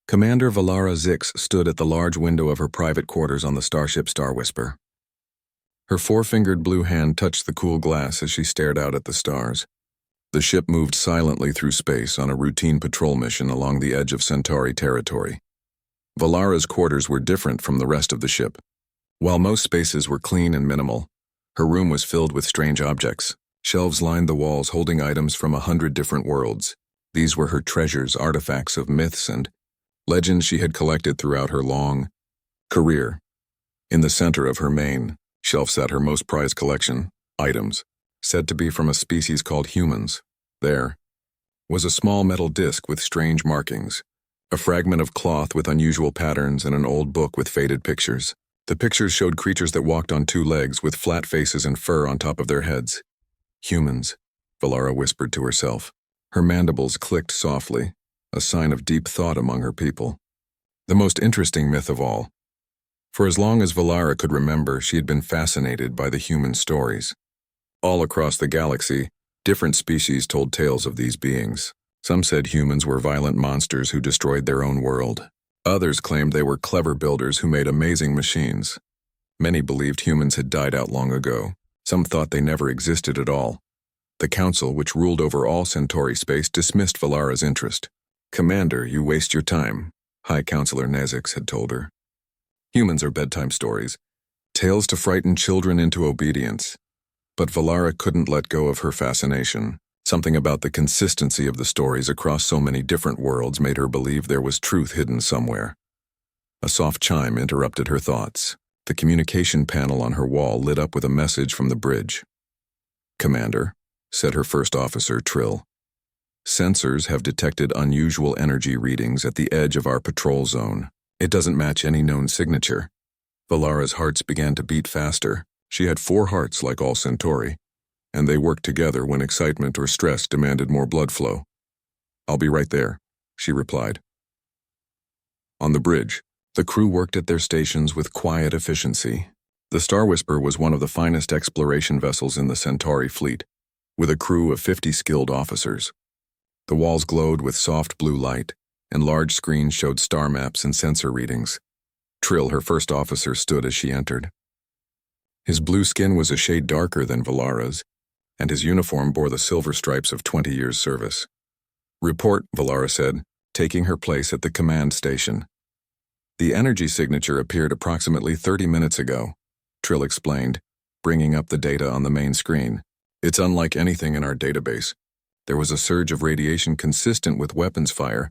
Commander Valara Zix stood at the large window of her private quarters on the starship Star Whisper. Her four-fingered blue hand touched the cool glass as she stared out at the stars. The ship moved silently through space on a routine patrol mission along the edge of Centauri territory. Valara's quarters were different from the rest of the ship. While most spaces were clean and minimal, her room was filled with strange objects. Shelves lined the walls holding items from 100 different worlds. These were her treasures, artifacts of myths and legends she had collected throughout her long career. In the center of her main shelf sat her most prized collection, items, said to be from a species called humans. There was a small metal disc with strange markings, a fragment of cloth with unusual patterns, and an old book with faded pictures. The pictures showed creatures that walked on two legs with flat faces and fur on top of their heads. Humans, Valara whispered to herself. Her mandibles clicked softly, a sign of deep thought among her people. The most interesting myth of all. For as long as Valara could remember, she had been fascinated by the human stories. All across the galaxy, different species told tales of these beings. Some said humans were violent monsters who destroyed their own world. Others claimed they were clever builders who made amazing machines. Many believed humans had died out long ago. Some thought they never existed at all. The council, which ruled over all Centauri space, dismissed Valara's interest. "Commander, you waste your time," High Counselor Nezix had told her. "Humans are bedtime stories, tales to frighten children into obedience." But Valara couldn't let go of her fascination. Something about the consistency of the stories across so many different worlds made her believe there was truth hidden somewhere. A soft chime interrupted her thoughts. The communication panel on her wall lit up with a message from the bridge. "Commander," said her first officer, Trill. "Sensors have detected unusual energy readings at the edge of our patrol zone. It doesn't match any known signature." Valara's hearts began to beat faster. She had 4 hearts like all Centauri, and they worked together when excitement or stress demanded more blood flow. "I'll be right there," she replied. On the bridge, the crew worked at their stations with quiet efficiency. The Star Whisper was one of the finest exploration vessels in the Centauri fleet, with a crew of 50 skilled officers. The walls glowed with soft blue light, and large screens showed star maps and sensor readings. Trill, her first officer, stood as she entered. His blue skin was a shade darker than Valara's, and his uniform bore the silver stripes of 20 years' service. "Report," Valara said, taking her place at the command station. "The energy signature appeared approximately 30 minutes ago," Trill explained, bringing up the data on the main screen. "It's unlike anything in our database. There was a surge of radiation consistent with weapons fire,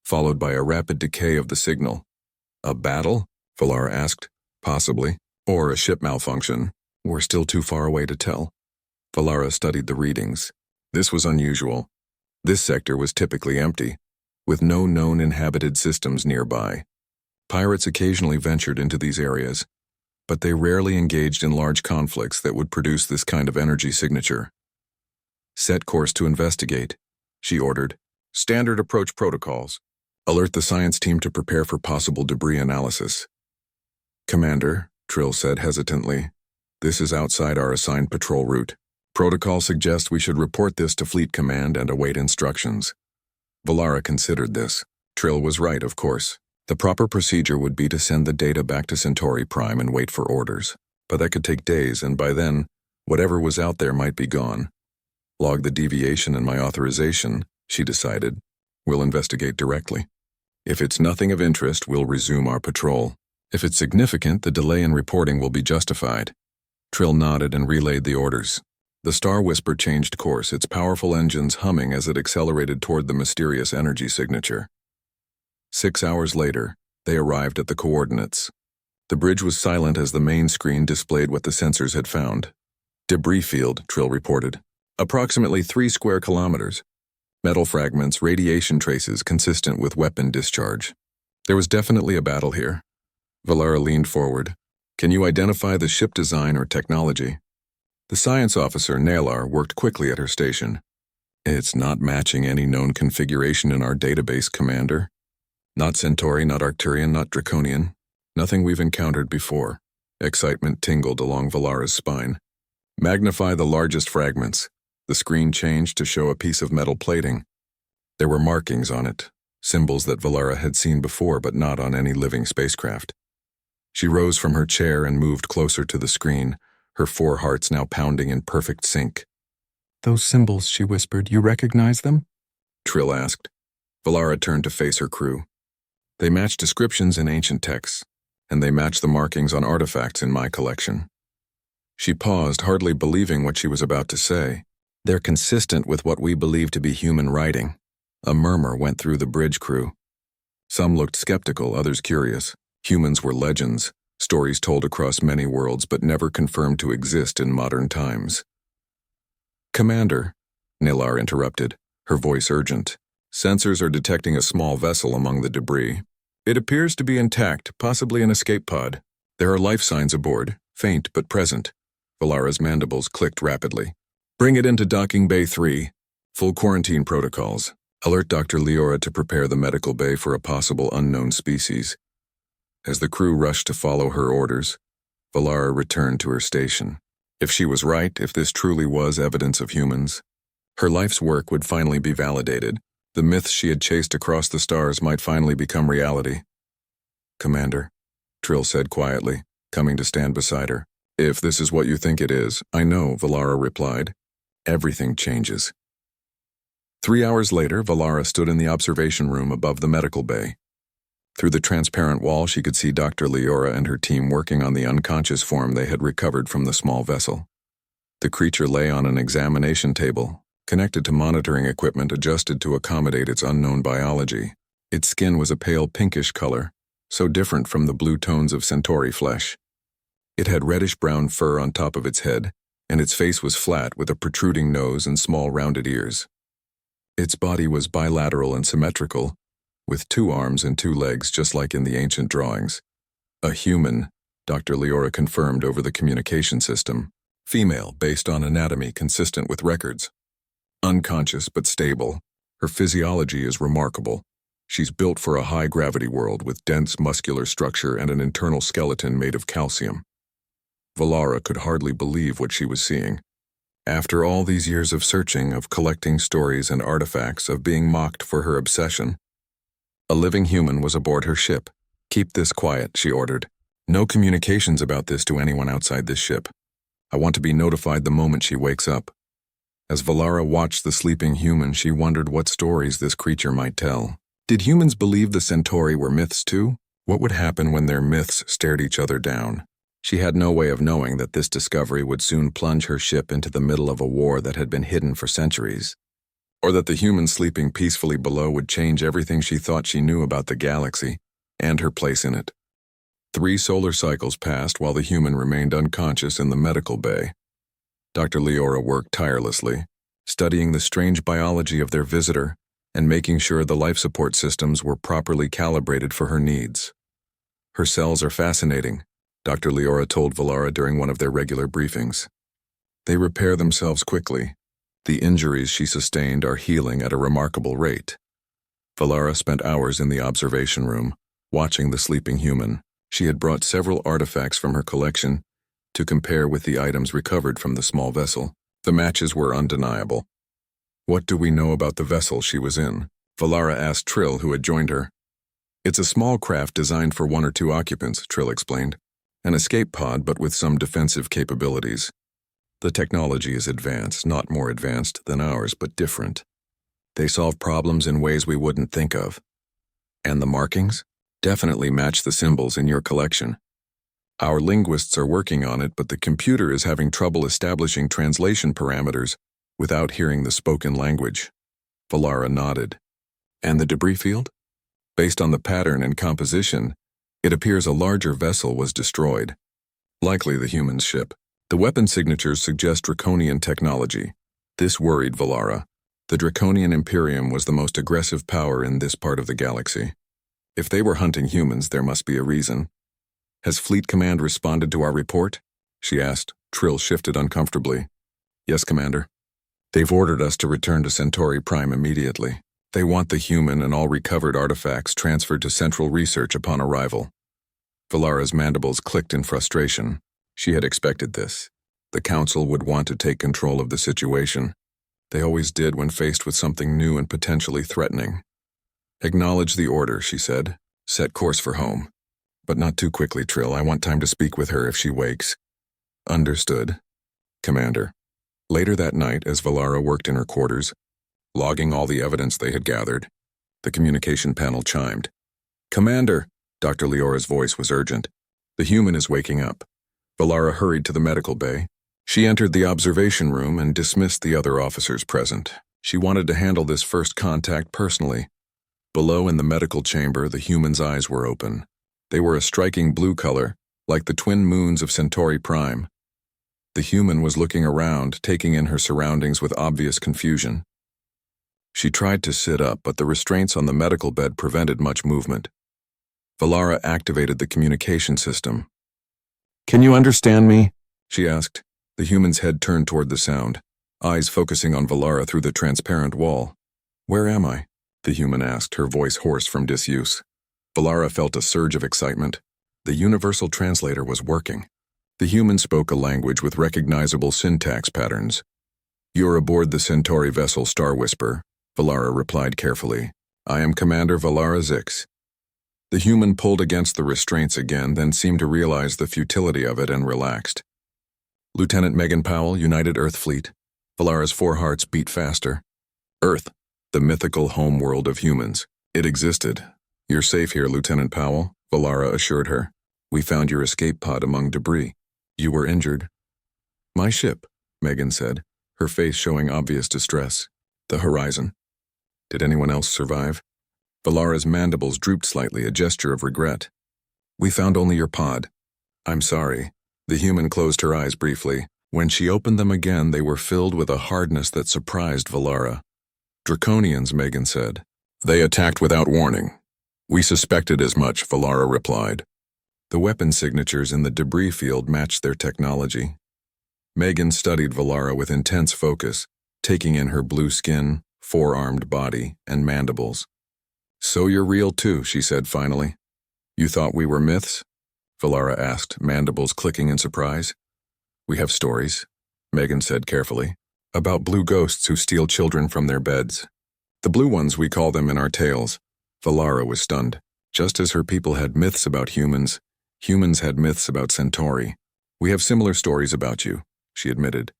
followed by a rapid decay of the signal." "A battle?" Valara asked. "Possibly. Or a ship malfunction. We're still too far away to tell." Valara studied the readings. This was unusual. This sector was typically empty, with no known inhabited systems nearby. Pirates occasionally ventured into these areas, but they rarely engaged in large conflicts that would produce this kind of energy signature. "Set course to investigate," she ordered. "Standard approach protocols. Alert the science team to prepare for possible debris analysis." "Commander," Trill said hesitantly, "this is outside our assigned patrol route. Protocol suggests we should report this to Fleet Command and await instructions." Valara considered this. Trill was right, of course. The proper procedure would be to send the data back to Centauri Prime and wait for orders. But that could take days, and by then, whatever was out there might be gone. "Log the deviation in my authorization," she decided. "We'll investigate directly. If it's nothing of interest, we'll resume our patrol. If it's significant, the delay in reporting will be justified." Trill nodded and relayed the orders. The Star Whisper changed course, its powerful engines humming as it accelerated toward the mysterious energy signature. 6 hours later, they arrived at the coordinates. The bridge was silent as the main screen displayed what the sensors had found. "Debris field," Trill reported. "Approximately 3 square kilometers. Metal fragments, radiation traces consistent with weapon discharge. There was definitely a battle here." Valara leaned forward. "Can you identify the ship design or technology?" The science officer, Nalar, worked quickly at her station. "It's not matching any known configuration in our database, Commander. Not Centauri, not Arcturian, not Draconian. Nothing we've encountered before." Excitement tingled along Valara's spine. "Magnify the largest fragments." The screen changed to show a piece of metal plating. There were markings on it, symbols that Valara had seen before but not on any living spacecraft. She rose from her chair and moved closer to the screen, her 4 hearts now pounding in perfect sync. "Those symbols," she whispered, "you recognize them?" Trill asked. Valara turned to face her crew. "They match descriptions in ancient texts, and they match the markings on artifacts in my collection." She paused, hardly believing what she was about to say. "They're consistent with what we believe to be human writing." A murmur went through the bridge crew. Some looked skeptical, others curious. Humans were legends, stories told across many worlds but never confirmed to exist in modern times. "Commander," Nilar interrupted, her voice urgent. "Sensors are detecting a small vessel among the debris. It appears to be intact, possibly an escape pod. There are life signs aboard, faint but present." Valara's mandibles clicked rapidly. "Bring it into Docking Bay 3. Full quarantine protocols. Alert Dr. Leora to prepare the medical bay for a possible unknown species." As the crew rushed to follow her orders, Valara returned to her station. If she was right, if this truly was evidence of humans, her life's work would finally be validated. The myths she had chased across the stars might finally become reality. "Commander," Trill said quietly, coming to stand beside her. "If this is what you think it is, I know," Valara replied. "Everything changes." 3 hours later, Valara stood in the observation room above the medical bay. Through the transparent wall, she could see Dr. Leora and her team working on the unconscious form they had recovered from the small vessel. The creature lay on an examination table, connected to monitoring equipment adjusted to accommodate its unknown biology. Its skin was a pale pinkish color, so different from the blue tones of Centauri flesh. It had reddish-brown fur on top of its head, and its face was flat with a protruding nose and small rounded ears. Its body was bilateral and symmetrical, with 2 arms and 2 legs just like in the ancient drawings. A human, Dr. Leora confirmed over the communication system. Female, based on anatomy consistent with records. Unconscious but stable. Her physiology is remarkable. She's built for a high-gravity world with dense muscular structure and an internal skeleton made of calcium. Valara could hardly believe what she was seeing. After all these years of searching, of collecting stories and artifacts, of being mocked for her obsession, a living human was aboard her ship. "Keep this quiet," she ordered. "No communications about this to anyone outside this ship. I want to be notified the moment she wakes up." As Valara watched the sleeping human, she wondered what stories this creature might tell. Did humans believe the Centauri were myths too? What would happen when their myths stared each other down? She had no way of knowing that this discovery would soon plunge her ship into the middle of a war that had been hidden for centuries. Or that the human sleeping peacefully below would change everything she thought she knew about the galaxy and her place in it. 3 solar cycles passed while the human remained unconscious in the medical bay. Dr. Leora worked tirelessly, studying the strange biology of their visitor and making sure the life support systems were properly calibrated for her needs. "Her cells are fascinating," Dr. Leora told Valara during one of their regular briefings. "They repair themselves quickly. The injuries she sustained are healing at a remarkable rate." Valara spent hours in the observation room, watching the sleeping human. She had brought several artifacts from her collection to compare with the items recovered from the small vessel. The matches were undeniable. "What do we know about the vessel she was in?" Valara asked Trill, who had joined her. "It's a small craft designed for 1 or 2 occupants," Trill explained. "An escape pod, but with some defensive capabilities. The technology is advanced, not more advanced than ours, but different. They solve problems in ways we wouldn't think of. And the markings? Definitely match the symbols in your collection. Our linguists are working on it, but the computer is having trouble establishing translation parameters without hearing the spoken language." Valara nodded. "And the debris field? Based on the pattern and composition, it appears a larger vessel was destroyed. Likely the human ship. The weapon signatures suggest draconian technology. This worried Valara. The Draconian Imperium was the most aggressive power in this part of the galaxy. If they were hunting humans, there must be a reason. "Has Fleet Command responded to our report?" she asked. Trill shifted uncomfortably. "Yes, Commander. They've ordered us to return to Centauri Prime immediately. They want the human and all recovered artifacts transferred to Central Research upon arrival." Valara's mandibles clicked in frustration. She had expected this. The Council would want to take control of the situation. They always did when faced with something new and potentially threatening. Acknowledge the order, she said. Set course for home. But not too quickly, Trill. I want time to speak with her if she wakes. Understood, Commander. Later that night, as Valara worked in her quarters, logging all the evidence they had gathered, the communication panel chimed. Commander, Dr. Leora's voice was urgent. The human is waking up. Valara hurried to the medical bay. She entered the observation room and dismissed the other officers present. She wanted to handle this first contact personally. Below in the medical chamber, the human's eyes were open. They were a striking blue color, like the twin moons of Centauri Prime. The human was looking around, taking in her surroundings with obvious confusion. She tried to sit up, but the restraints on the medical bed prevented much movement. Valara activated the communication system. Can you understand me? She asked. The human's head turned toward the sound, eyes focusing on Valara through the transparent wall. Where am I? The human asked, her voice hoarse from disuse. Valara felt a surge of excitement. The universal translator was working. The human spoke a language with recognizable syntax patterns. You're aboard the Centauri vessel Star Whisper, Valara replied carefully. I am Commander Valara Zix. The human pulled against the restraints again, then seemed to realize the futility of it and relaxed. Lieutenant Megan Powell, United Earth Fleet. Valara's four hearts beat faster. Earth, the mythical homeworld of humans. It existed. You're safe here, Lieutenant Powell, Valara assured her. We found your escape pod among debris. You were injured. My ship, Megan said, her face showing obvious distress. The horizon. Did anyone else survive? Valara's mandibles drooped slightly, a gesture of regret. We found only your pod. I'm sorry. The human closed her eyes briefly. When she opened them again, they were filled with a hardness that surprised Valara. Draconians, Megan said. They attacked without warning. We suspected as much, Valara replied. The weapon signatures in the debris field matched their technology. Megan studied Valara with intense focus, taking in her blue skin, four-armed body, and mandibles. So you're real too, she said finally. You thought we were myths? Valara asked, mandibles clicking in surprise. We have stories, Megan said carefully, about blue ghosts who steal children from their beds. The blue ones, we call them in our tales. Valara was stunned. Just as her people had myths about humans, humans had myths about Centauri. We have similar stories about you, she admitted.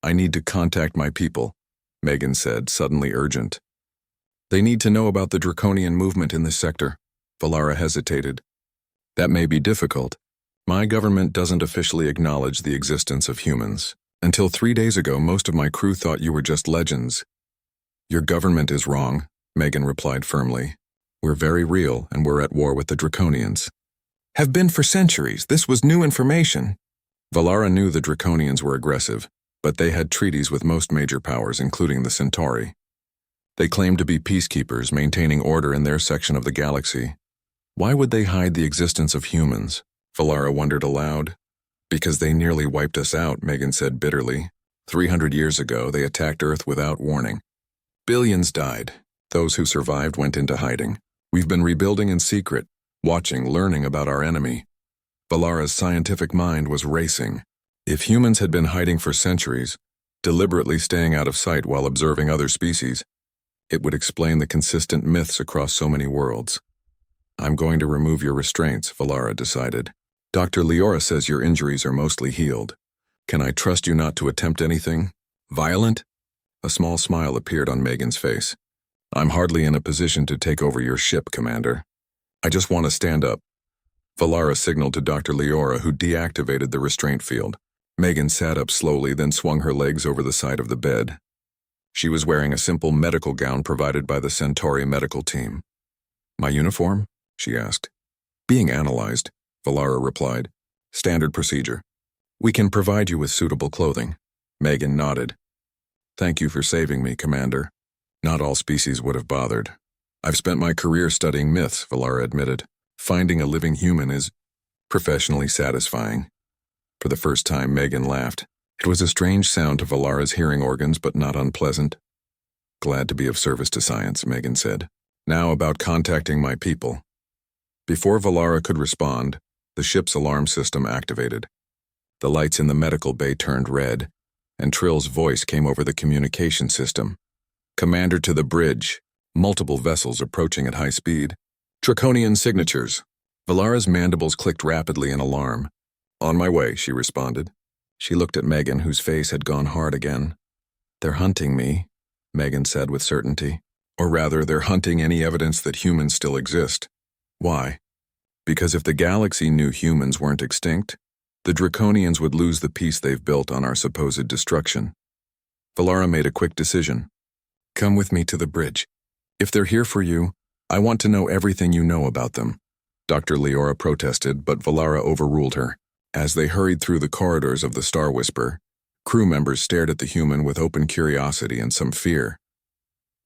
I need to contact my people, Megan said, suddenly urgent. They need to know about the draconian movement in this sector. Valara hesitated. That may be difficult. My government doesn't officially acknowledge the existence of humans. Until 3 days ago, most of my crew thought you were just legends. Your government is wrong, Megan replied firmly. We're very real, and we're at war with the Draconians. Have been for centuries. This was new information. Valara knew the Draconians were aggressive, but they had treaties with most major powers, including the Centauri. They claimed to be peacekeepers, maintaining order in their section of the galaxy. Why would they hide the existence of humans? Valara wondered aloud. Because they nearly wiped us out, Megan said bitterly. 300 years ago, they attacked Earth without warning. Billions died. Those who survived went into hiding. We've been rebuilding in secret, watching, learning about our enemy. Valara's scientific mind was racing. If humans had been hiding for centuries, deliberately staying out of sight while observing other species, it would explain the consistent myths across so many worlds. I'm going to remove your restraints, Valara decided. Dr. Leora says your injuries are mostly healed. Can I trust you not to attempt anything violent? A small smile appeared on Megan's face. I'm hardly in a position to take over your ship, Commander. I just want to stand up. Valara signaled to Dr. Leora, who deactivated the restraint field. Megan sat up slowly, then swung her legs over the side of the bed. She was wearing a simple medical gown provided by the Centauri medical team. My uniform? She asked. Being analyzed, Valara replied. Standard procedure. We can provide you with suitable clothing. Megan nodded. Thank you for saving me, Commander. Not all species would have bothered. I've spent my career studying myths, Valara admitted. Finding a living human is professionally satisfying. For the first time, Megan laughed. It was a strange sound to Valara's hearing organs, but not unpleasant. Glad to be of service to science, Megan said. Now about contacting my people. Before Valara could respond, the ship's alarm system activated. The lights in the medical bay turned red, and Trill's voice came over the communication system. Commander to the bridge. multiple vessels approaching at high speed. Draconian signatures. Valara's mandibles clicked rapidly in alarm. On my way, she responded. She looked at Megan, whose face had gone hard again. They're hunting me, Megan said with certainty. Or rather, they're hunting any evidence that humans still exist. Why? Because if the galaxy knew humans weren't extinct, the Draconians would lose the peace they've built on our supposed destruction. Valara made a quick decision. Come with me to the bridge. If they're here for you, I want to know everything you know about them. Dr. Leora protested, but Valara overruled her. As they hurried through the corridors of the Star Whisper, crew members stared at the human with open curiosity and some fear.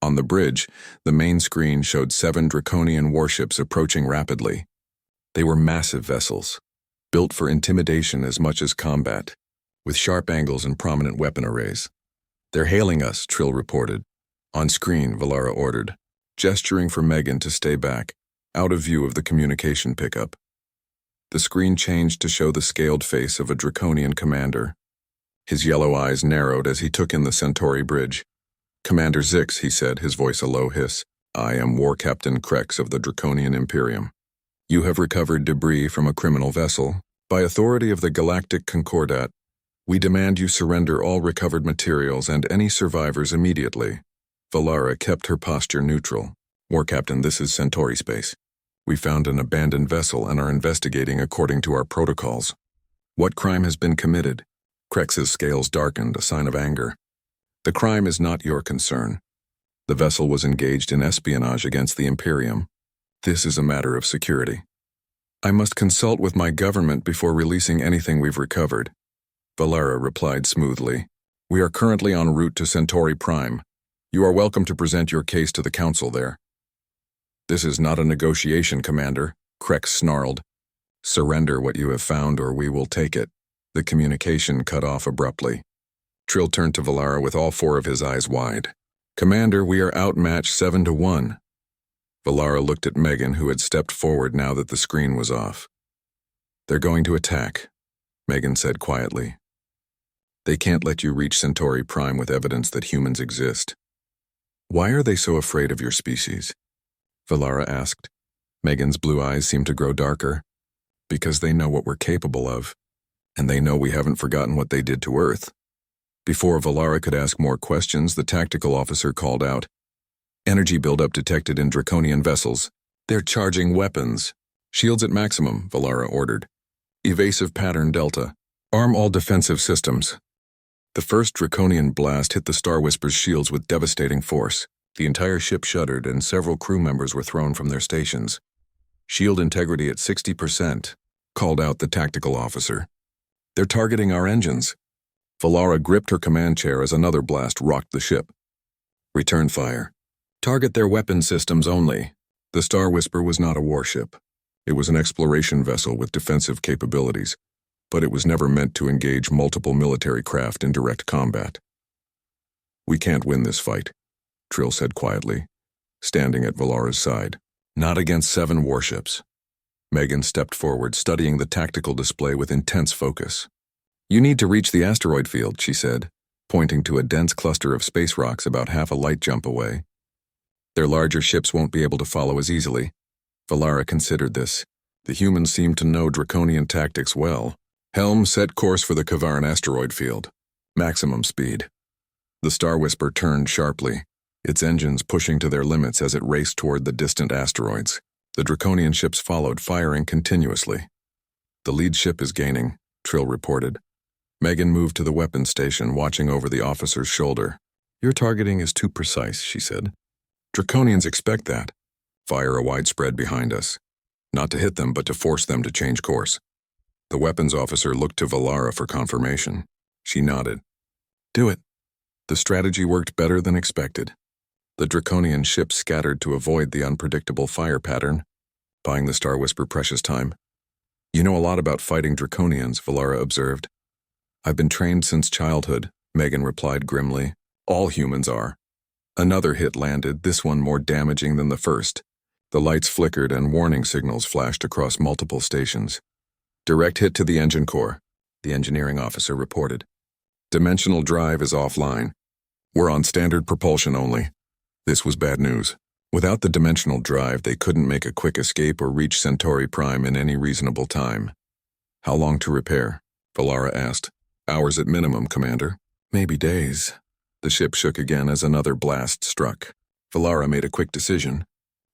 On the bridge, the main screen showed 7 Draconian warships approaching rapidly. They were massive vessels, built for intimidation as much as combat, with sharp angles and prominent weapon arrays. They're hailing us, Trill reported. On screen, Valara ordered, gesturing for Megan to stay back, out of view of the communication pickup. The screen changed to show the scaled face of a Draconian commander. His yellow eyes narrowed as he took in the Centauri bridge. Commander Zix, he said, his voice a low hiss. I am War Captain Krex of the Draconian Imperium. You have recovered debris from a criminal vessel. By authority of the Galactic Concordat, we demand you surrender all recovered materials and any survivors immediately. Valara kept her posture neutral. War Captain, this is Centauri space. We found an abandoned vessel and are investigating according to our protocols. What crime has been committed? Krex's scales darkened, a sign of anger. The crime is not your concern. The vessel was engaged in espionage against the Imperium. This is a matter of security. I must consult with my government before releasing anything we've recovered. Valara replied smoothly. We are currently en route to Centauri Prime. You are welcome to present your case to the council there. This is not a negotiation, Commander, Krex snarled. Surrender what you have found or we will take it. The communication cut off abruptly. Trill turned to Valara with all 4 of his eyes wide. Commander, we are outmatched 7-1. Valara looked at Megan, who had stepped forward now that the screen was off. They're going to attack, Megan said quietly. They can't let you reach Centauri Prime with evidence that humans exist. Why are they so afraid of your species? Valara asked. Megan's blue eyes seemed to grow darker. Because they know what we're capable of, and they know we haven't forgotten what they did to Earth. Before Valara could ask more questions, the tactical officer called out. Energy buildup detected in Draconian vessels. They're charging weapons. Shields at maximum, Valara ordered. Evasive pattern Delta. Arm all defensive systems. The first Draconian blast hit the Star Whisper's shields with devastating force. The entire ship shuddered and several crew members were thrown from their stations. Shield integrity at 60%, called out the tactical officer. They're targeting our engines. Valara gripped her command chair as another blast rocked the ship. Return fire. Target their weapon systems only. The Star Whisper was not a warship. It was an exploration vessel with defensive capabilities, but it was never meant to engage multiple military craft in direct combat. We can't win this fight, Trill said quietly, standing at Valara's side. Not against 7 warships. Megan stepped forward, studying the tactical display with intense focus. You need to reach the asteroid field, she said, pointing to a dense cluster of space rocks about half a light jump away. Their larger ships won't be able to follow as easily. Valara considered this. The humans seemed to know Draconian tactics well. Helm, set course for the Kavaran asteroid field. Maximum speed. The Star Whisper turned sharply, its engines pushing to their limits as it raced toward the distant asteroids. The Draconian ships followed, firing continuously. The lead ship is gaining, Trill reported. Megan moved to the weapons station, watching over the officer's shoulder. Your targeting is too precise, she said. Draconians expect that. Fire a wide spread behind us. Not to hit them, but to force them to change course. The weapons officer looked to Valara for confirmation. She nodded. Do it. The strategy worked better than expected. The Draconian ships scattered to avoid the unpredictable fire pattern, buying the Star Whisper precious time. You know a lot about fighting Draconians, Valara observed. I've been trained since childhood, Megan replied grimly. All humans are. Another hit landed, this one more damaging than the first. The lights flickered and warning signals flashed across multiple stations. Direct hit to the engine core, the engineering officer reported. Dimensional drive is offline. We're on standard propulsion only. This was bad news. Without the dimensional drive, they couldn't make a quick escape or reach Centauri Prime in any reasonable time. How long to repair? Valara asked. Hours at minimum, Commander. Maybe days. The ship shook again as another blast struck. Valara made a quick decision.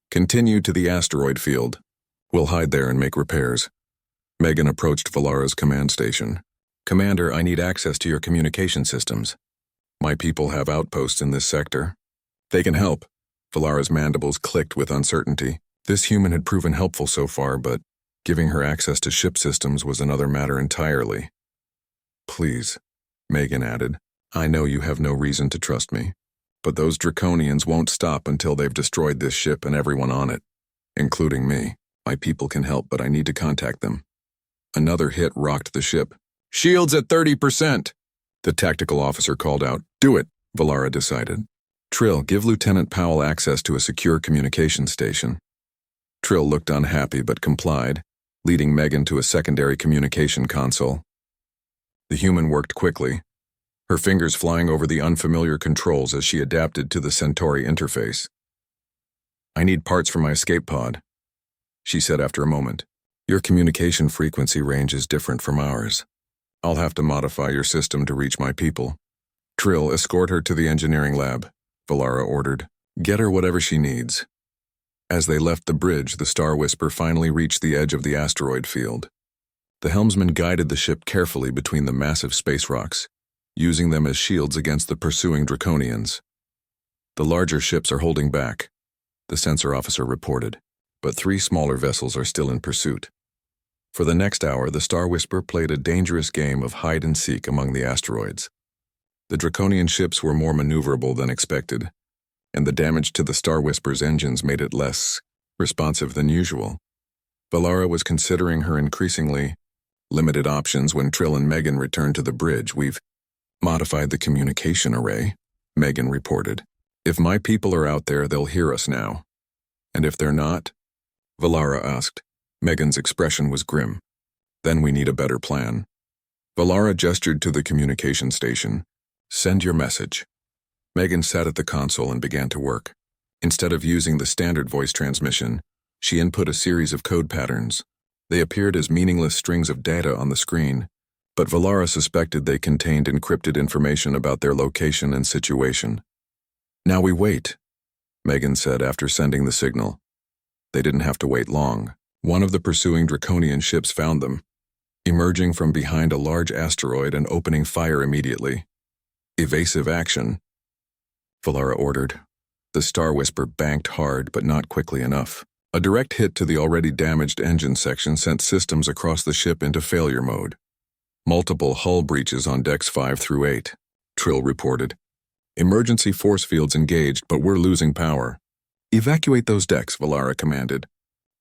Continue to the asteroid field. We'll hide there and make repairs. Megan approached Valara's command station. Commander, I need access to your communication systems. My people have outposts in this sector. They can help. Valara's mandibles clicked with uncertainty. This human had proven helpful so far, but giving her access to ship systems was another matter entirely. Please, Megan added. I know you have no reason to trust me, but those Draconians won't stop until they've destroyed this ship and everyone on it, including me. My people can help, but I need to contact them. Another hit rocked the ship. Shields at 30%! The tactical officer called out. Do it, Valara decided. Trill, give Lieutenant Powell access to a secure communication station. Trill looked unhappy but complied, leading Megan to a secondary communication console. The human worked quickly, her fingers flying over the unfamiliar controls as she adapted to the Centauri interface. I need parts for my escape pod, she said after a moment. Your communication frequency range is different from ours. I'll have to modify your system to reach my people. Trill, escort her to the engineering lab, Valara ordered. Get her whatever she needs. As they left the bridge, the Star Whisper finally reached the edge of the asteroid field. The helmsman guided the ship carefully between the massive space rocks, using them as shields against the pursuing Draconians. The larger ships are holding back, the sensor officer reported, but 3 smaller vessels are still in pursuit. For the next hour, the Star Whisper played a dangerous game of hide-and-seek among the asteroids. The Draconian ships were more maneuverable than expected, and the damage to the Star Whisper's engines made it less responsive than usual. Valara was considering her increasingly limited options when Trill and Megan returned to the bridge. We've modified the communication array, Megan reported. If my people are out there, they'll hear us now. And if they're not? Valara asked. Megan's expression was grim. Then we need a better plan. Valara gestured to the communication station. Send your message. Megan sat at the console and began to work. Instead of using the standard voice transmission, she input a series of code patterns. They appeared as meaningless strings of data on the screen, but Valara suspected they contained encrypted information about their location and situation. Now we wait, Megan said after sending the signal. They didn't have to wait long. One of the pursuing Draconian ships found them, emerging from behind a large asteroid and opening fire immediately. Evasive action, Valara ordered. The Star Whisper banked hard, but not quickly enough. A direct hit to the already damaged engine section sent systems across the ship into failure mode. Multiple hull breaches on decks 5 through 8, Trill reported. Emergency force fields engaged, but we're losing power. Evacuate those decks, Valara commanded.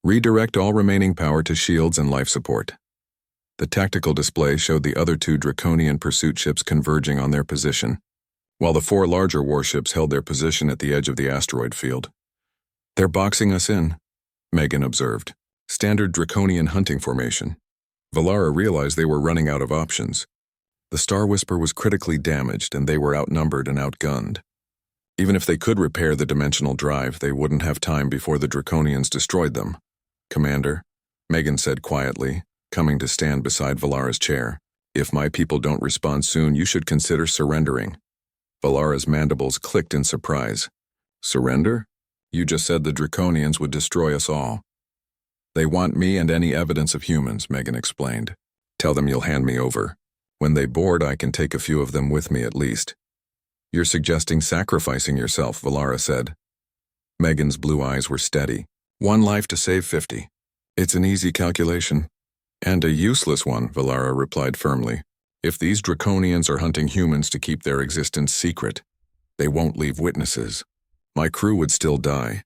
Redirect all remaining power to shields and life support. The tactical display showed the other 2 Draconian pursuit ships converging on their position, while the 4 larger warships held their position at the edge of the asteroid field. They're boxing us in, Megan observed. Standard Draconian hunting formation. Valara realized they were running out of options. The Star Whisper was critically damaged and they were outnumbered and outgunned. Even if they could repair the dimensional drive, they wouldn't have time before the Draconians destroyed them. Commander, Megan said quietly, coming to stand beside Valara's chair. If my people don't respond soon, you should consider surrendering. Valara's mandibles clicked in surprise. Surrender? You just said the Draconians would destroy us all. They want me and any evidence of humans, Megan explained. Tell them you'll hand me over. When they board, I can take a few of them with me at least. You're suggesting sacrificing yourself, Valara said. Megan's blue eyes were steady. 1 life to save 50. It's an easy calculation. And a useless one, Valara replied firmly. If these Draconians are hunting humans to keep their existence secret, they won't leave witnesses. My crew would still die.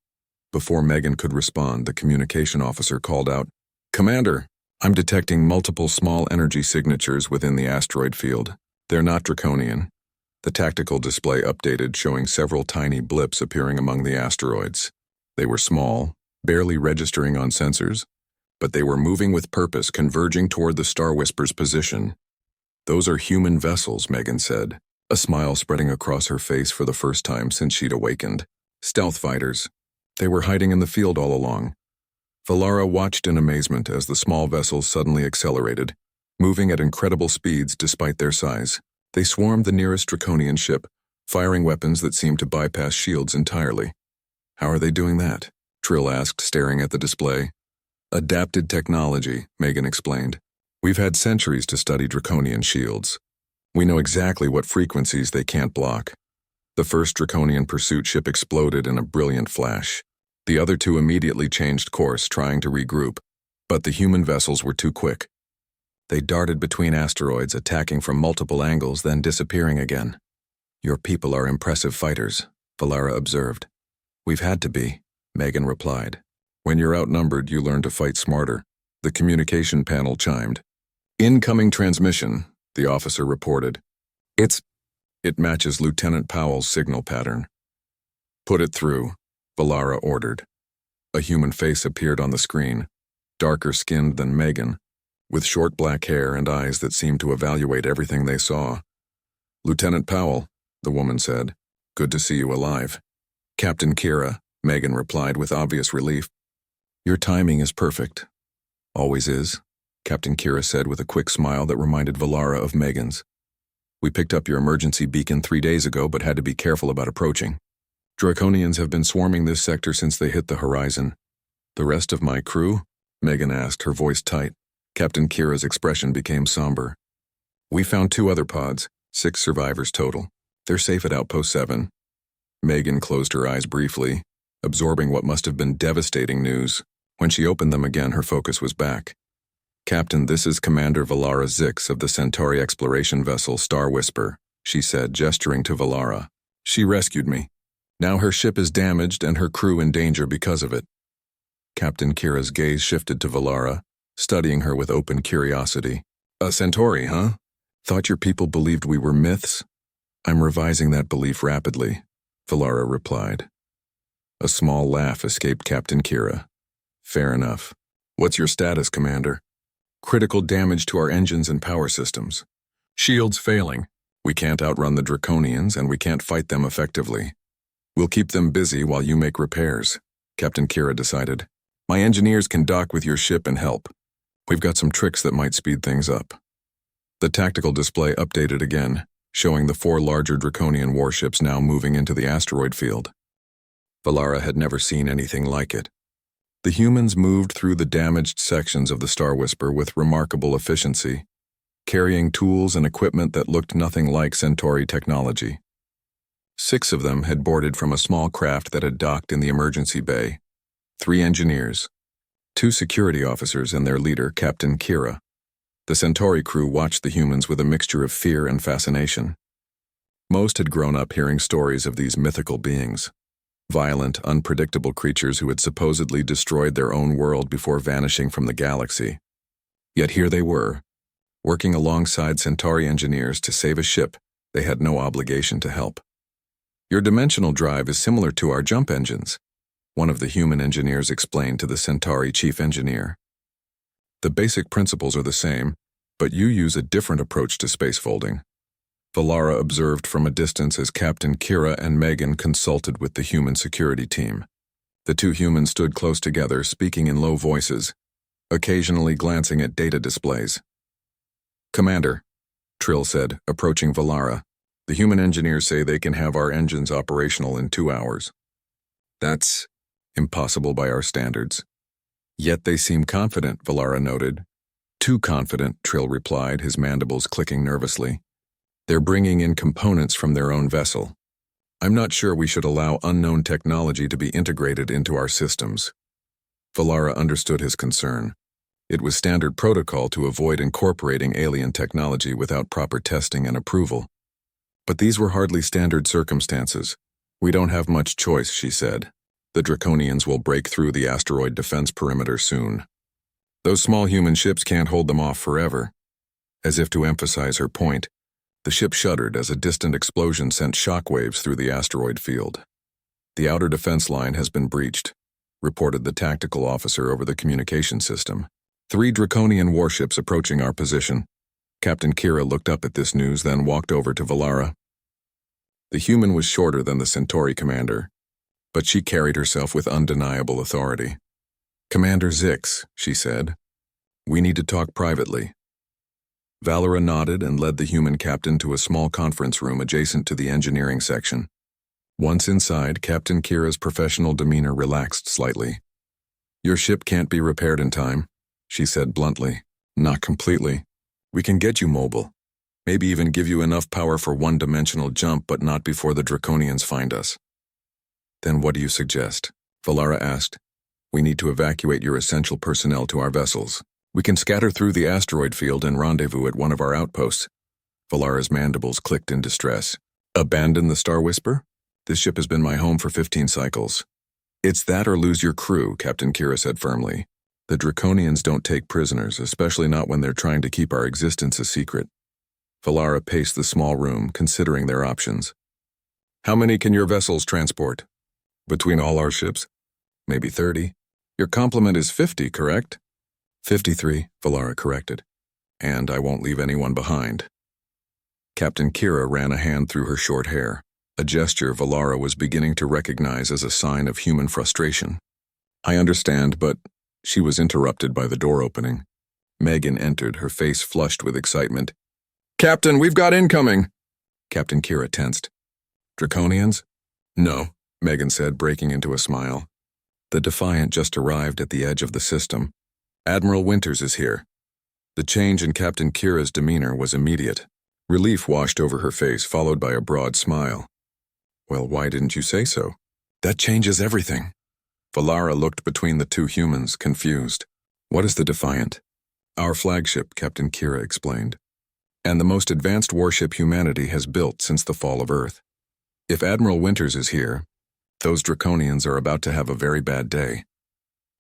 Before Megan could respond, the communication officer called out, Commander, I'm detecting multiple small energy signatures within the asteroid field. They're not Draconian. The tactical display updated, showing several tiny blips appearing among the asteroids. They were small, barely registering on sensors, but they were moving with purpose, converging toward the Star Whisper's position. Those are human vessels, Megan said, a smile spreading across her face for the first time since she'd awakened. Stealth fighters. They were hiding in the field all along. Valara watched in amazement as the small vessels suddenly accelerated, moving at incredible speeds despite their size. They swarmed the nearest Draconian ship, firing weapons that seemed to bypass shields entirely. How are they doing that? Trill asked, staring at the display. Adapted technology, Megan explained. We've had centuries to study Draconian shields. We know exactly what frequencies they can't block. The first Draconian pursuit ship exploded in a brilliant flash. The other two immediately changed course, trying to regroup, but the human vessels were too quick. They darted between asteroids, attacking from multiple angles, then disappearing again. Your people are impressive fighters, Valara observed. We've had to be, Megan replied. When you're outnumbered, you learn to fight smarter. The communication panel chimed. Incoming transmission, the officer reported. It matches Lieutenant Powell's signal pattern. Put it through, Valara ordered. A human face appeared on the screen, darker skinned than Megan, with short black hair and eyes that seemed to evaluate everything they saw. Lieutenant Powell, the woman said. Good to see you alive. Captain Kira, Megan replied with obvious relief. Your timing is perfect. Always is, Captain Kira said with a quick smile that reminded Valara of Megan's. We picked up your emergency beacon 3 days ago, but had to be careful about approaching. Draconians have been swarming this sector since they hit the horizon. The rest of my crew? Megan asked, her voice tight. Captain Kira's expression became somber. We found 2 other pods, 6 survivors total. They're safe at Outpost 7. Megan closed her eyes briefly, absorbing what must have been devastating news. When she opened them again, her focus was back. Captain, this is Commander Valara Zix of the Centauri exploration vessel Star Whisper, she said, gesturing to Valara. She rescued me. Now her ship is damaged and her crew in danger because of it. Captain Kira's gaze shifted to Valara, studying her with open curiosity. A Centauri, huh? Thought your people believed we were myths? I'm revising that belief rapidly, Valara replied. A small laugh escaped Captain Kira. Fair enough. What's your status, Commander? Critical damage to our engines and power systems. Shields failing. We can't outrun the Draconians and we can't fight them effectively. We'll keep them busy while you make repairs, Captain Kira decided. My engineers can dock with your ship and help. We've got some tricks that might speed things up. The tactical display updated again, showing the 4 larger Draconian warships now moving into the asteroid field. Valara had never seen anything like it. The humans moved through the damaged sections of the Star Whisper with remarkable efficiency, carrying tools and equipment that looked nothing like Centauri technology. 6 of them had boarded from a small craft that had docked in the emergency bay. 3 engineers, 2 security officers and their leader, Captain Kira. The Centauri crew watched the humans with a mixture of fear and fascination. Most had grown up hearing stories of these mythical beings, violent, unpredictable creatures who had supposedly destroyed their own world before vanishing from the galaxy. Yet here they were, working alongside Centauri engineers to save a ship they had no obligation to help. Your dimensional drive is similar to our jump engines, one of the human engineers explained to the Centauri chief engineer. The basic principles are the same, but you use a different approach to spacefolding. Valara observed from a distance as Captain Kira and Megan consulted with the human security team. The 2 humans stood close together, speaking in low voices, occasionally glancing at data displays. Commander, Trill said, approaching Valara, the human engineers say they can have our engines operational in 2 hours. That's impossible by our standards. Yet they seem confident, Valara noted. Too confident, Trill replied, his mandibles clicking nervously. They're bringing in components from their own vessel. I'm not sure we should allow unknown technology to be integrated into our systems. Valara understood his concern. It was standard protocol to avoid incorporating alien technology without proper testing and approval. But these were hardly standard circumstances. We don't have much choice, she said. The Draconians will break through the asteroid defense perimeter soon. Those small human ships can't hold them off forever. As if to emphasize her point, the ship shuddered as a distant explosion sent shockwaves through the asteroid field. The outer defense line has been breached, reported the tactical officer over the communication system. 3 Draconian warships approaching our position. Captain Kira looked up at this news, then walked over to Valara. The human was shorter than the Centauri commander. but she carried herself with undeniable authority. "Commander Zix," she said, "we need to talk privately." Valera nodded and led the human captain to a small conference room adjacent to the engineering section. Once inside, Captain Kira's professional demeanor relaxed slightly. "Your ship can't be repaired in time," she said bluntly. "Not completely. We can get you mobile. Maybe even give you enough power for one-dimensional jump, but not before the Draconians find us." "Then what do you suggest?" Valera asked. "We need to evacuate your essential personnel to our vessels. We can scatter through the asteroid field and rendezvous at one of our outposts." Valera's mandibles clicked in distress. "Abandon the Star Whisper? This ship has been my home for 15 cycles. "It's that or lose your crew," Captain Kira said firmly. "The Draconians don't take prisoners, especially not when they're trying to keep our existence a secret." Valera paced the small room, considering their options. "How many can your vessels transport?" "Between all our ships? Maybe 30. Your complement is 50, correct?" 53, Valera corrected. "And I won't leave anyone behind." Captain Kira ran a hand through her short hair, a gesture Valera was beginning to recognize as a sign of human frustration. "I understand, but—" She was interrupted by the door opening. Megan entered, her face flushed with excitement. "Captain, we've got incoming!" Captain Kira tensed. "Draconians?" "No," Megan said, breaking into a smile. "The Defiant just arrived at the edge of the system. Admiral Winters is here." The change in Captain Kira's demeanor was immediate. Relief washed over her face, followed by a broad smile. "Well, why didn't you say so?" "That changes everything." Valera looked between the two humans, confused. "What is the Defiant?" "Our flagship," Captain Kira explained. "And the most advanced warship humanity has built since the fall of Earth. If Admiral Winters is here, those Draconians are about to have a very bad day."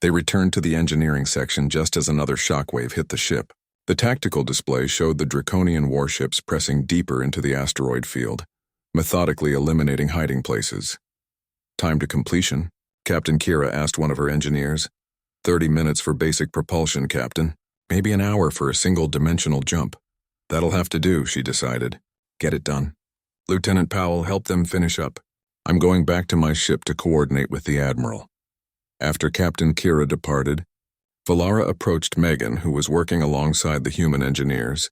They returned to the engineering section just as another shockwave hit the ship. The tactical display showed the Draconian warships pressing deeper into the asteroid field, methodically eliminating hiding places. "Time to completion?" Captain Kira asked one of her engineers. 30 minutes for basic propulsion, Captain. Maybe an hour for a single-dimensional jump." "That'll have to do," she decided. "Get it done. Lieutenant Powell, help them finish up. I'm going back to my ship to coordinate with the Admiral." After Captain Kira departed, Valera approached Megan, who was working alongside the human engineers,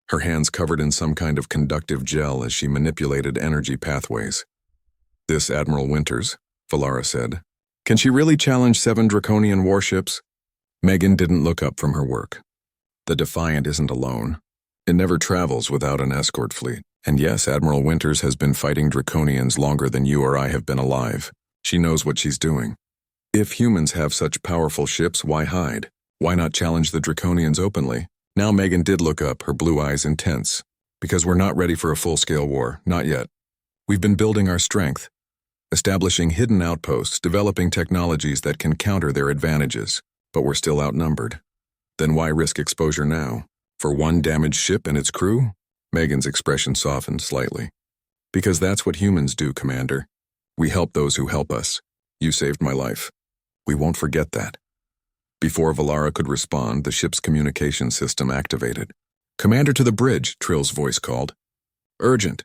her hands covered in some kind of conductive gel as she manipulated energy pathways. "This Admiral Winters," Valera said. "Can she really challenge 7 Draconian warships?" Megan didn't look up from her work. "The Defiant isn't alone. It never travels without an escort fleet. And yes, Admiral Winters has been fighting Draconians longer than you or I have been alive. She knows what she's doing. If humans have such powerful ships, why hide? Why not challenge the Draconians openly?" Now Megan did look up, her blue eyes intense. "Because we're not ready for a full-scale war, not yet. We've been building our strength, establishing hidden outposts, developing technologies that can counter their advantages, but we're still outnumbered. Then why risk exposure now? For one damaged ship and its crew?" Megan's expression softened slightly. "Because that's what humans do, Commander. We help those who help us. You saved my life. We won't forget that." Before Valera could respond, the ship's communication system activated. "Commander to the bridge," Trill's voice called. "Urgent."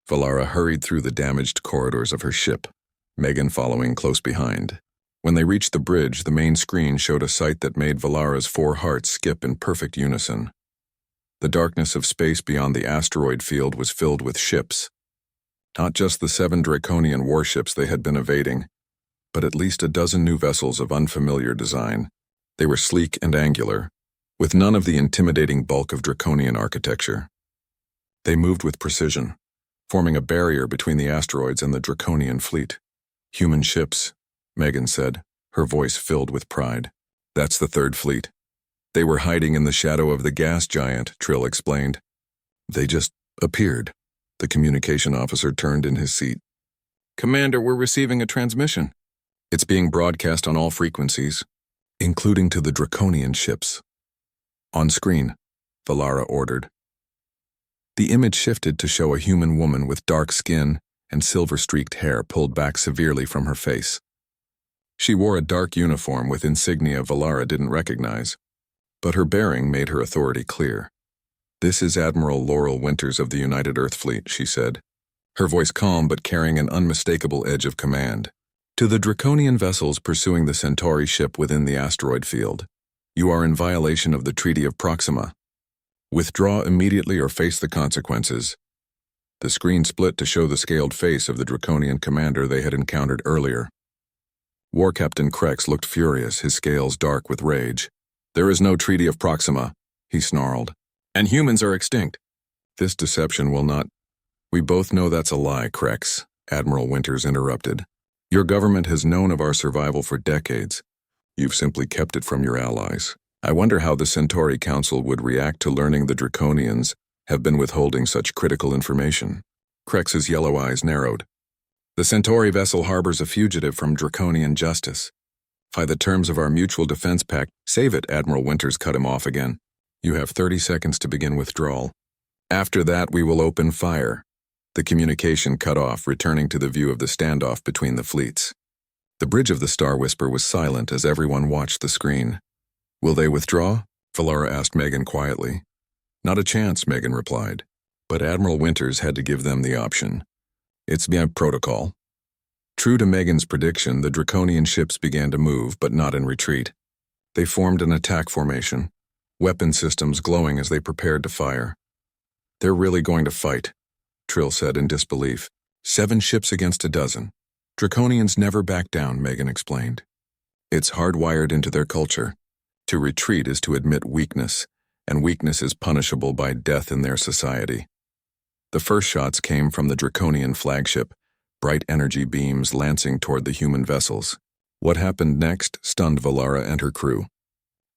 Valera hurried through the damaged corridors of her ship, Megan following close behind. When they reached the bridge, the main screen showed a sight that made Valera's 4 hearts skip in perfect unison. The darkness of space beyond the asteroid field was filled with ships. Not just the 7 Draconian warships they had been evading, but at least a dozen new vessels of unfamiliar design. They were sleek and angular, with none of the intimidating bulk of Draconian architecture. They moved with precision, forming a barrier between the asteroids and the Draconian fleet. "Human ships," Megan said, her voice filled with pride. "That's the 3rd Fleet. They were hiding in the shadow of the gas giant," Trill explained. "They just appeared." The communication officer turned in his seat. "Commander, we're receiving a transmission." "It's being broadcast on all frequencies, including to the Draconian ships." "On screen," Valera ordered. The image shifted to show a human woman with dark skin and silver-streaked hair pulled back severely from her face. She wore a dark uniform with insignia Valera didn't recognize, but her bearing made her authority clear. "This is Admiral Laurel Winters of the United Earth Fleet," she said, her voice calm but carrying an unmistakable edge of command. To the Draconian vessels pursuing the Centauri ship within the asteroid field, you are in violation of the Treaty of Proxima. Withdraw immediately or face the consequences. The screen split to show the scaled face of the Draconian commander they had encountered earlier. War Captain Krex looked furious, his scales dark with rage. "There is no Treaty of Proxima," he snarled. "And humans are extinct." "This deception will not—" "We both know that's a lie, Krex," Admiral Winters interrupted. "Your government has known of our survival for decades. You've simply kept it from your allies. I wonder how the Centauri Council would react to learning the Draconians have been withholding such critical information." Krex's yellow eyes narrowed. "The Centauri vessel harbors a fugitive from Draconian justice. By the terms of our mutual defense pact—" "Save it," Admiral Winters cut him off again. "You have 30 seconds to begin withdrawal. After that, we will open fire." The communication cut off, returning to the view of the standoff between the fleets. The bridge of the Star Whisper was silent as everyone watched the screen. "Will they withdraw?" Valara asked Megan quietly. "Not a chance," Megan replied. But Admiral Winters had to give them the option. "It's bien protocol." True to Megan's prediction, the Draconian ships began to move, but not in retreat. They formed an attack formation, weapon systems glowing as they prepared to fire. "They're really going to fight," Trill said in disbelief. 7 ships against a dozen. "Draconians never back down," Megan explained. "It's hardwired into their culture. To retreat is to admit weakness, and weakness is punishable by death in their society." The first shots came from the Draconian flagship, bright energy beams lancing toward the human vessels. What happened next stunned Valara and her crew.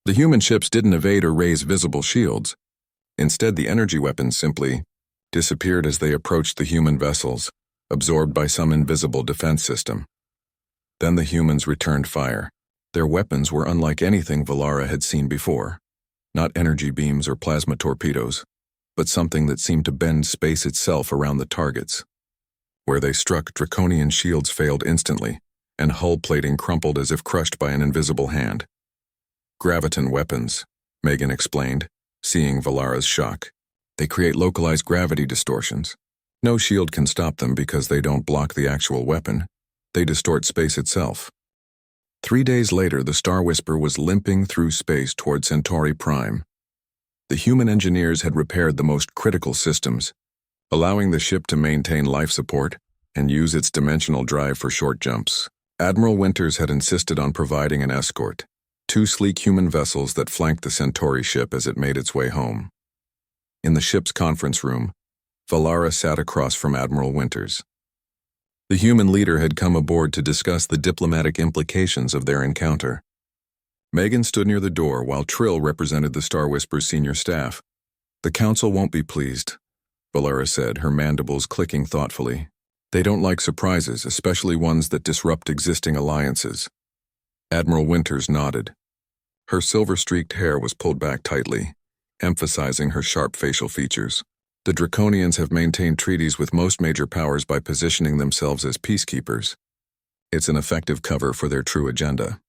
The human ships didn't evade or raise visible shields. Instead, the energy weapons simply disappeared as they approached the human vessels, absorbed by some invisible defense system. Then the humans returned fire. Their weapons were unlike anything Valara had seen before. Not energy beams or plasma torpedoes, but something that seemed to bend space itself around the targets. Where they struck, Draconian shields failed instantly, and hull plating crumpled as if crushed by an invisible hand. "Graviton weapons," Megan explained, seeing Valara's shock. "They create localized gravity distortions. No shield can stop them because they don't block the actual weapon. They distort space itself." 3 days later, the Star Whisper was limping through space toward Centauri Prime. The human engineers had repaired the most critical systems, allowing the ship to maintain life support and use its dimensional drive for short jumps. Admiral Winters had insisted on providing an escort, 2 sleek human vessels that flanked the Centauri ship as it made its way home. In the ship's conference room, Valara sat across from Admiral Winters. The human leader had come aboard to discuss the diplomatic implications of their encounter. Megan stood near the door while Trill represented the Star Whisper's senior staff. "The council won't be pleased," Valara said, her mandibles clicking thoughtfully. "They don't like surprises, especially ones that disrupt existing alliances." Admiral Winters nodded. Her silver-streaked hair was pulled back tightly, emphasizing her sharp facial features. "The Draconians have maintained treaties with most major powers by positioning themselves as peacekeepers. It's an effective cover for their true agenda."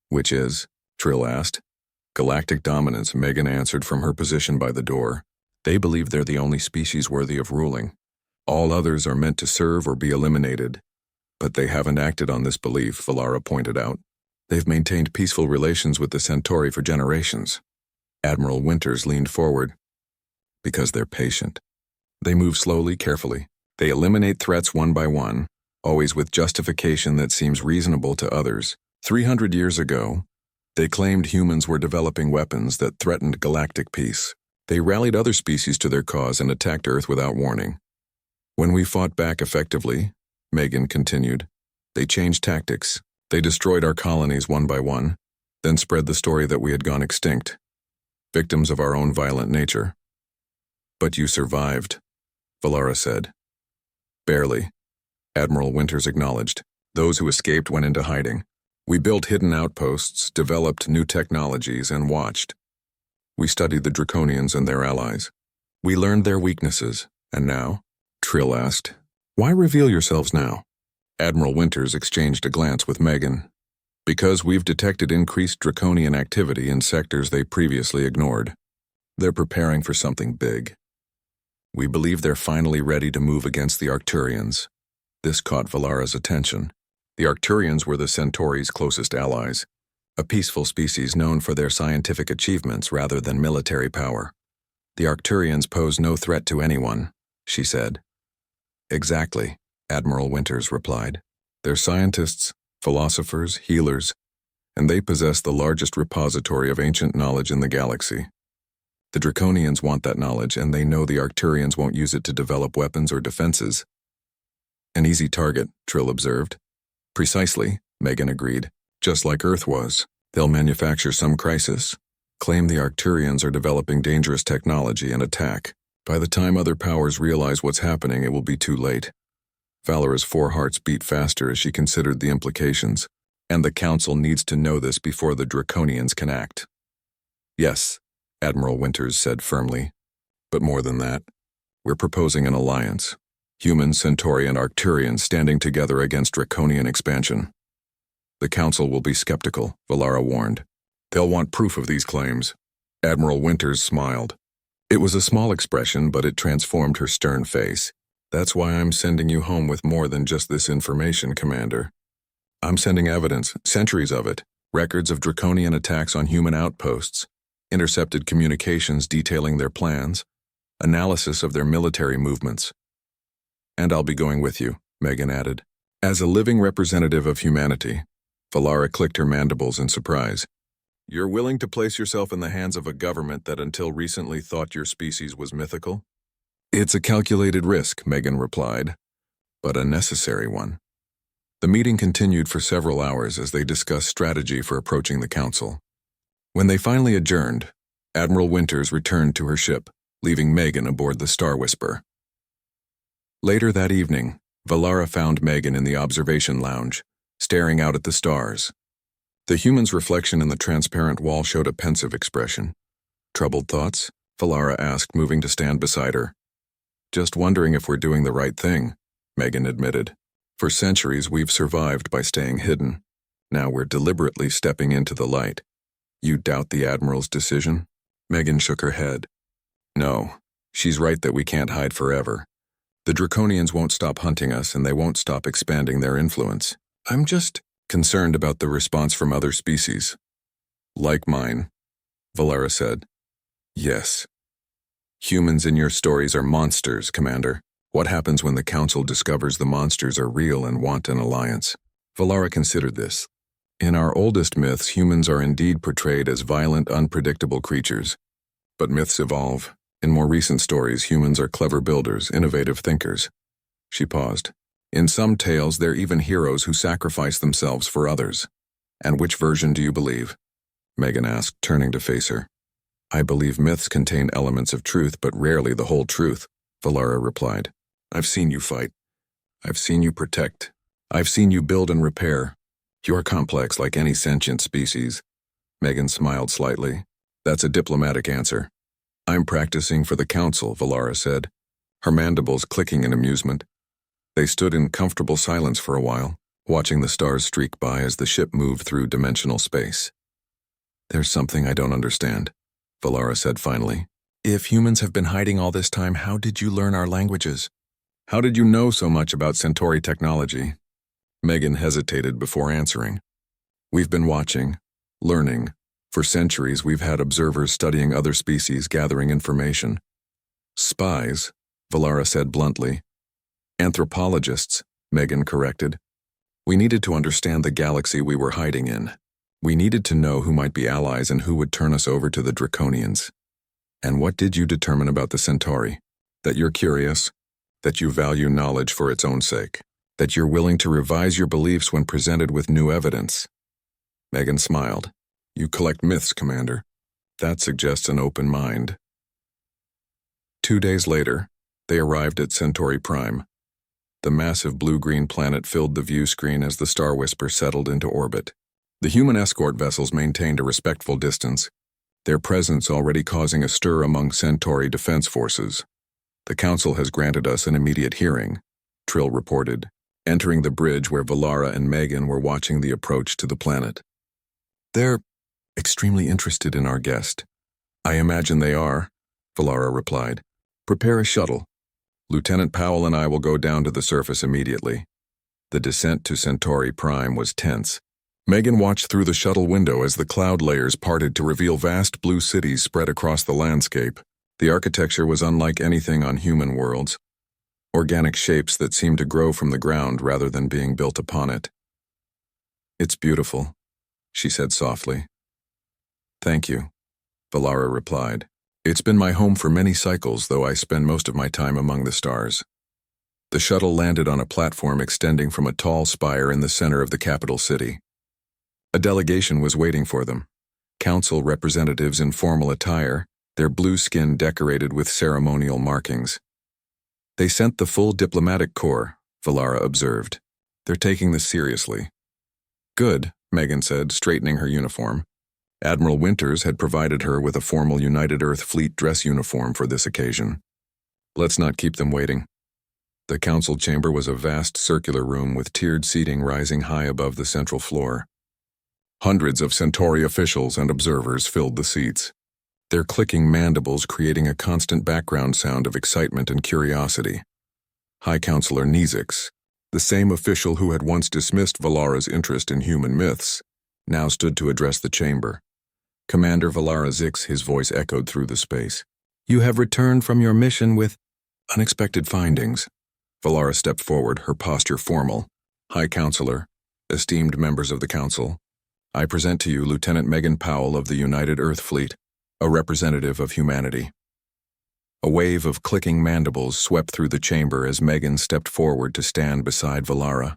"Which is?" Trill asked. "Galactic dominance," Megan answered from her position by the door. "They believe they're the only species worthy of ruling. All others are meant to serve or be eliminated. But they haven't acted on this belief," Valara pointed out. "They've maintained peaceful relations with the Centauri for generations." Admiral Winters leaned forward. "Because they're patient. They move slowly, carefully. They eliminate threats one by one, always with justification that seems reasonable to others. 300 years ago, they claimed humans were developing weapons that threatened galactic peace. They rallied other species to their cause and attacked Earth without warning. When we fought back effectively," Megan continued, "they changed tactics. They destroyed our colonies one by one, then spread the story that we had gone extinct, victims of our own violent nature." "But you survived," Valara said. "Barely," Admiral Winters acknowledged. "Those who escaped went into hiding. We built hidden outposts, developed new technologies, and watched. We studied the Draconians and their allies. We learned their weaknesses, and now?" Trill asked. "Why reveal yourselves now?" Admiral Winters exchanged a glance with Megan. "Because we've detected increased Draconian activity in sectors they previously ignored. They're preparing for something big. We believe they're finally ready to move against the Arcturians." This caught Valara's attention. The Arcturians were the Centauri's closest allies, a peaceful species known for their scientific achievements rather than military power. The Arcturians pose no threat to anyone, she said. Exactly, Admiral Winters replied. They're scientists, philosophers, healers, and they possess the largest repository of ancient knowledge in the galaxy. The Draconians want that knowledge, and they know the Arcturians won't use it to develop weapons or defenses. An easy target, Trill observed. Precisely, Megan agreed. Just like Earth was. They'll manufacture some crisis, claim the Arcturians are developing dangerous technology, and attack. By the time other powers realize what's happening, it will be too late. Valera's 4 hearts beat faster as she considered the implications, and the Council needs to know this before the Draconians can act. Yes, Admiral Winters said firmly. But more than that, we're proposing an alliance. Humans, Centauri, and Arcturians standing together against Draconian expansion. The Council will be skeptical, Valara warned. They'll want proof of these claims. Admiral Winters smiled. It was a small expression, but it transformed her stern face. That's why I'm sending you home with more than just this information, Commander. I'm sending evidence, centuries of it, records of Draconian attacks on human outposts, intercepted communications detailing their plans, analysis of their military movements. And I'll be going with you, Megan added. As a living representative of humanity, Valara clicked her mandibles in surprise. You're willing to place yourself in the hands of a government that until recently thought your species was mythical? It's a calculated risk, Megan replied, but a necessary one. The meeting continued for several hours as they discussed strategy for approaching the Council. When they finally adjourned, Admiral Winters returned to her ship, leaving Megan aboard the Star Whisper. Later that evening, Valara found Megan in the observation lounge, staring out at the stars. The human's reflection in the transparent wall showed a pensive expression. Troubled thoughts? Valara asked, moving to stand beside her. Just wondering if we're doing the right thing, Megan admitted. For centuries we've survived by staying hidden. Now we're deliberately stepping into the light. You doubt the Admiral's decision? Megan shook her head. No, she's right that we can't hide forever. The Draconians won't stop hunting us, and they won't stop expanding their influence. I'm just concerned about the response from other species. Like mine, Valara said. Yes. Humans in your stories are monsters, Commander. What happens when the Council discovers the monsters are real and want an alliance? Valara considered this. In our oldest myths, humans are indeed portrayed as violent, unpredictable creatures. But myths evolve. In more recent stories, humans are clever builders, innovative thinkers. She paused. In some tales, they're even heroes who sacrifice themselves for others. And which version do you believe? Megan asked, turning to face her. I believe myths contain elements of truth, but rarely the whole truth, Valara replied. I've seen you fight. I've seen you protect. I've seen you build and repair. You're complex like any sentient species. Megan smiled slightly. That's a diplomatic answer. I'm practicing for the Council, Valara said, her mandibles clicking in amusement. They stood in comfortable silence for a while, watching the stars streak by as the ship moved through dimensional space. There's something I don't understand, Valara said finally. If humans have been hiding all this time, how did you learn our languages? How did you know so much about Centauri technology? Megan hesitated before answering. We've been watching, learning. For centuries, we've had observers studying other species, gathering information. Spies, Valara said bluntly. Anthropologists, Megan corrected. We needed to understand the galaxy we were hiding in. We needed to know who might be allies and who would turn us over to the Draconians. And what did you determine about the Centauri? That you're curious, that you value knowledge for its own sake, that you're willing to revise your beliefs when presented with new evidence. Megan smiled. You collect myths, Commander. That suggests an open mind. 2 days later, they arrived at Centauri Prime. The massive blue-green planet filled the view screen as the Star Whisper settled into orbit. The human escort vessels maintained a respectful distance, their presence already causing a stir among Centauri defense forces. The Council has granted us an immediate hearing, Trill reported, entering the bridge where Valara and Megan were watching the approach to the planet. They're extremely interested in our guest. I imagine they are, Valara replied. Prepare a shuttle. Lieutenant Powell and I will go down to the surface immediately. The descent to Centauri Prime was tense. Megan watched through the shuttle window as the cloud layers parted to reveal vast blue cities spread across the landscape. The architecture was unlike anything on human worlds. Organic shapes that seemed to grow from the ground rather than being built upon it. "It's beautiful," she said softly. "Thank you," Valara replied. "It's been my home for many cycles, though I spend most of my time among the stars." The shuttle landed on a platform extending from a tall spire in the center of the capital city. A delegation was waiting for them. Council representatives in formal attire, their blue skin decorated with ceremonial markings. "They sent the full diplomatic corps," Valara observed. "They're taking this seriously." "Good," Megan said, straightening her uniform. Admiral Winters had provided her with a formal United Earth Fleet dress uniform for this occasion. "Let's not keep them waiting." The council chamber was a vast circular room with tiered seating rising high above the central floor. Hundreds of Centauri officials and observers filled the seats, their clicking mandibles creating a constant background sound of excitement and curiosity. High Counselor Nezix, the same official who had once dismissed Valara's interest in human myths, now stood to address the chamber. Commander Valara Zix, his voice echoed through the space. "You have returned from your mission with unexpected findings." Valara stepped forward, her posture formal. "High Counselor, esteemed members of the Council, I present to you Lieutenant Megan Powell of the United Earth Fleet, a representative of humanity." A wave of clicking mandibles swept through the chamber as Megan stepped forward to stand beside Valara.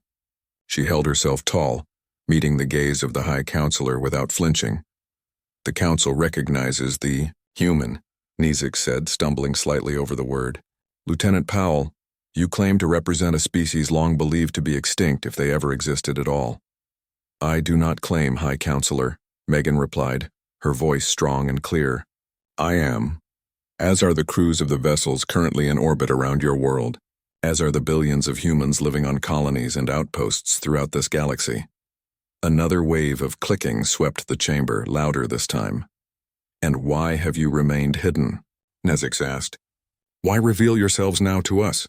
She held herself tall, meeting the gaze of the High Counselor without flinching. "The Council recognizes the human," Nezix said, stumbling slightly over the word. "Lieutenant Powell, you claim to represent a species long believed to be extinct if they ever existed at all." "I do not claim, High Counselor," Megan replied, her voice strong and clear. "I am, as are the crews of the vessels currently in orbit around your world, as are the billions of humans living on colonies and outposts throughout this galaxy." Another wave of clicking swept the chamber, louder this time. "And why have you remained hidden?" Nezix asked. "Why reveal yourselves now to us?"